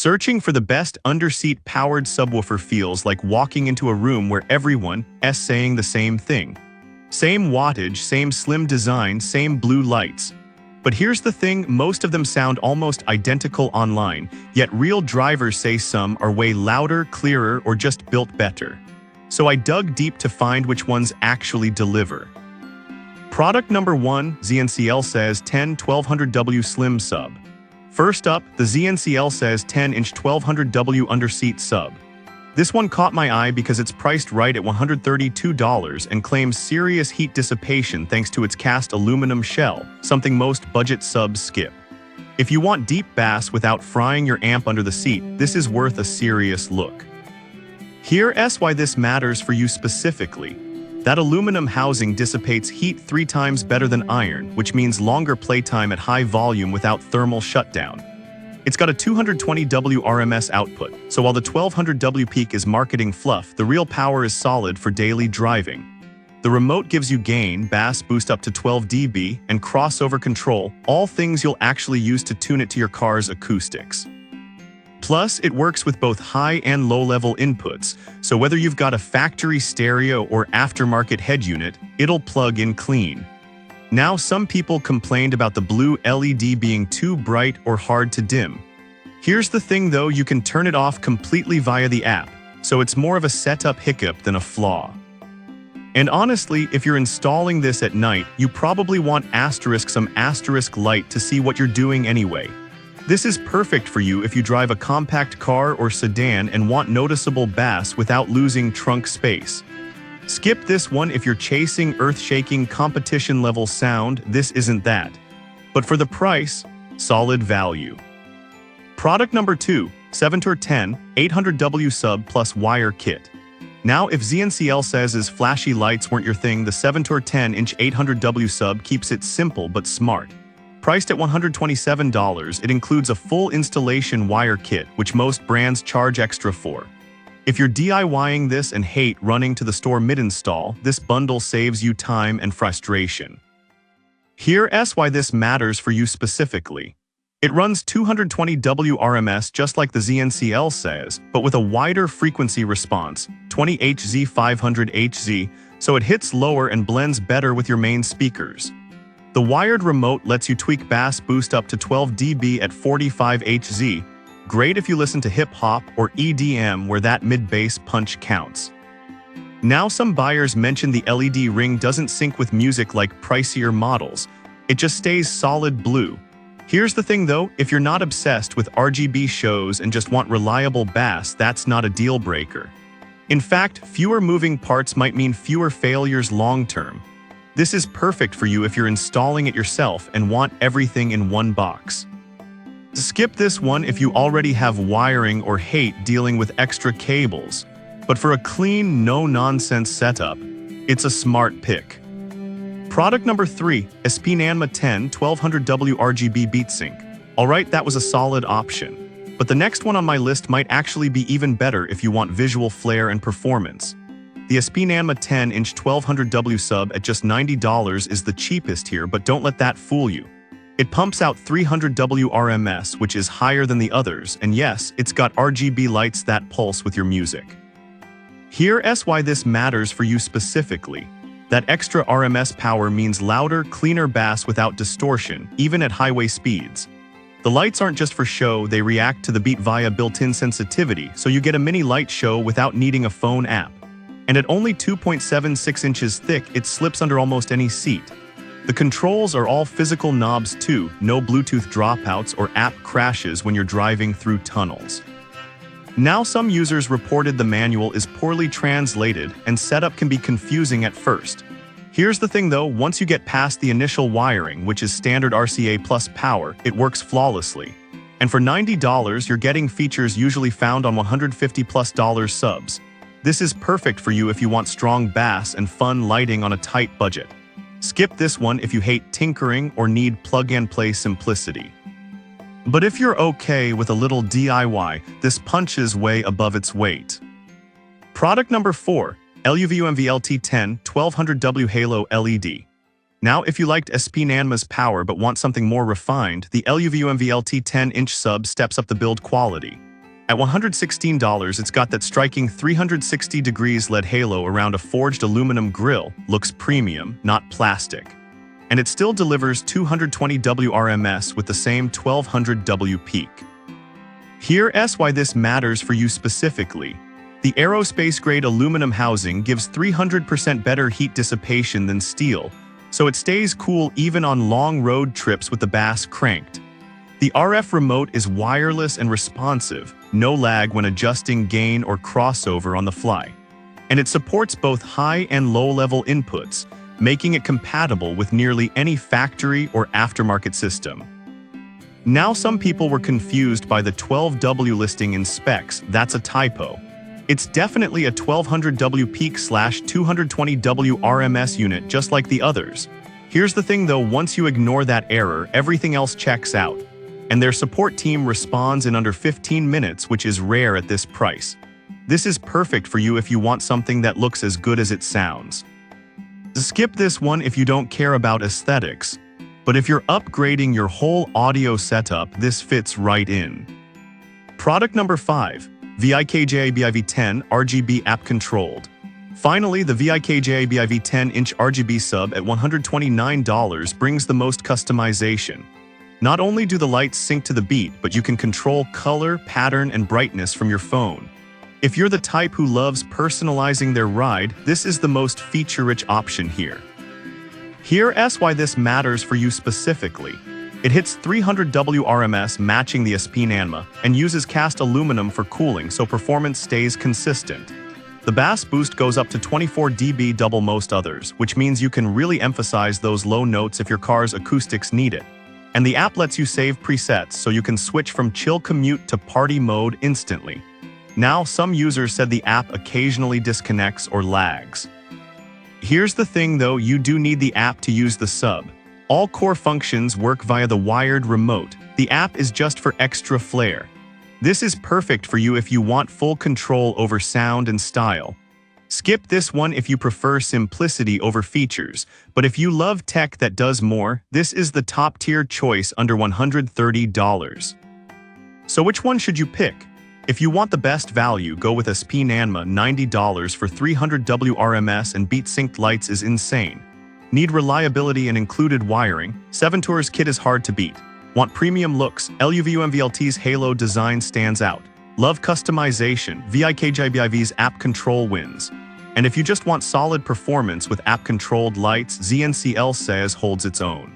Searching for the best underseat powered subwoofer feels like walking into a room where everyone is saying the same thing. Same wattage, same slim design, same blue lights. But here's the thing, most of them sound almost identical online, yet real drivers say some are way louder, clearer, or just built better. So I dug deep to find which ones actually deliver. Product number 1, ZNCL says 10 1200W Slim Sub. First up, the ZNCL says 10-inch 1200W Underseat Sub. This one caught my eye because it's priced right at $132 and claims serious heat dissipation thanks to its cast aluminum shell, something most budget subs skip. If you want deep bass without frying your amp under the seat, this is worth a serious look. Here's why this matters for you specifically. That aluminum housing dissipates heat 3 times better than iron, which means longer playtime at high volume without thermal shutdown. It's got a 220W RMS output, so while the 1200W peak is marketing fluff, the real power is solid for daily driving. The remote gives you gain, bass boost up to 12 dB, and crossover control, all things you'll actually use to tune it to your car's acoustics. Plus, it works with both high and low-level inputs, so whether you've got a factory stereo or aftermarket head unit, it'll plug in clean. Now, some people complained about the blue LED being too bright or hard to dim. Here's the thing though, you can turn it off completely via the app, so it's more of a setup hiccup than a flaw. And honestly, if you're installing this at night, you probably want some asterisk light to see what you're doing anyway. This is perfect for you if you drive a compact car or sedan and want noticeable bass without losing trunk space. Skip this one if you're chasing earth-shaking competition-level sound, this isn't that. But for the price, solid value. Product number 2, Subwoofer 10 800W Sub plus Wire Kit. Now, if ZNCL says his flashy lights weren't your thing, the Subwoofer 10-inch 800W Sub keeps it simple but smart. Priced at $127, it includes a full installation wire kit, which most brands charge extra for. If you're DIYing this and hate running to the store mid-install, this bundle saves you time and frustration. Here's why this matters for you specifically. It runs 220W RMS just like the ZNCL says, but with a wider frequency response, 20Hz 500Hz, so it hits lower and blends better with your main speakers. The wired remote lets you tweak bass boost up to 12 dB at 45 Hz, great if you listen to hip-hop or EDM where that mid-bass punch counts. Now some buyers mention the LED ring doesn't sync with music like pricier models, it just stays solid blue. Here's the thing though, if you're not obsessed with RGB shows and just want reliable bass, that's not a deal breaker. In fact, fewer moving parts might mean fewer failures long-term. This is perfect for you if you're installing it yourself and want everything in one box. Skip this one if you already have wiring or hate dealing with extra cables. But for a clean, no-nonsense setup, it's a smart pick. Product number 3, SPNanma 10 1200W RGB BeatSync. Alright, that was a solid option. But the next one on my list might actually be even better if you want visual flair and performance. The SPNanma 10-inch 1200W Sub at just $90 is the cheapest here, but don't let that fool you. It pumps out 300W RMS, which is higher than the others, and yes, it's got RGB lights that pulse with your music. Here's why this matters for you specifically. That extra RMS power means louder, cleaner bass without distortion, even at highway speeds. The lights aren't just for show, they react to the beat via built-in sensitivity, so you get a mini light show without needing a phone app. And at only 2.76 inches thick, it slips under almost any seat. The controls are all physical knobs too, no Bluetooth dropouts or app crashes when you're driving through tunnels. Now some users reported the manual is poorly translated and setup can be confusing at first. Here's the thing though, once you get past the initial wiring, which is standard RCA plus power, it works flawlessly. And for $90, you're getting features usually found on $150+ subs. This is perfect for you if you want strong bass and fun lighting on a tight budget. Skip this one if you hate tinkering or need plug-and-play simplicity. But if you're okay with a little DIY, this punches way above its weight. Product number 4, LUVUMVLT10 1200W Halo LED. Now, if you liked SPNanma's power but want something more refined, the LUVUMVLT 10-inch sub steps up the build quality. At $116, it's got that striking 360 degrees LED halo around a forged aluminum grille, looks premium, not plastic. And it still delivers 220 WRMS with the same 1200 W peak. Here's why this matters for you specifically. The aerospace-grade aluminum housing gives 300% better heat dissipation than steel, so it stays cool even on long road trips with the bass cranked. The RF remote is wireless and responsive, no lag when adjusting gain or crossover on the fly. And it supports both high and low-level inputs, making it compatible with nearly any factory or aftermarket system. Now some people were confused by the 12W listing in specs. That's a typo. It's definitely a 1200W peak/220W RMS unit just like the others. Here's the thing though, once you ignore that error, everything else checks out. And their support team responds in under 15 minutes, which is rare at this price. This is perfect for you if you want something that looks as good as it sounds. Skip this one if you don't care about aesthetics. But if you're upgrading your whole audio setup, this fits right in. Product number 5. VIKJABIV10 RGB app controlled. Finally, the VIKJABIV 10-inch RGB sub at $129 brings the most customization. Not only do the lights sync to the beat, but you can control color, pattern, and brightness from your phone. If you're the type who loves personalizing their ride, this is the most feature-rich option here. Here's why this matters for you specifically. It hits 300 WRMS matching the SP Nanma and uses cast aluminum for cooling so performance stays consistent. The bass boost goes up to 24 dB, double most others, which means you can really emphasize those low notes if your car's acoustics need it. And the app lets you save presets so you can switch from chill commute to party mode instantly. Now, some users said the app occasionally disconnects or lags. Here's the thing though, you do need the app to use the sub. All core functions work via the wired remote. The app is just for extra flair. This is perfect for you if you want full control over sound and style. Skip this one if you prefer simplicity over features, but if you love tech that does more, this is the top-tier choice under $130. So which one should you pick? If you want the best value, go with SP Nanma. $90 for 300 WRMS and beat-synced lights is insane. Need reliability and included wiring? 7 Tours kit is hard to beat. Want premium looks? LUVUMVLT's Halo design stands out. Love customization? VIKJBIV's app control wins. And if you just want solid performance with app-controlled lights, ZNCL says holds its own.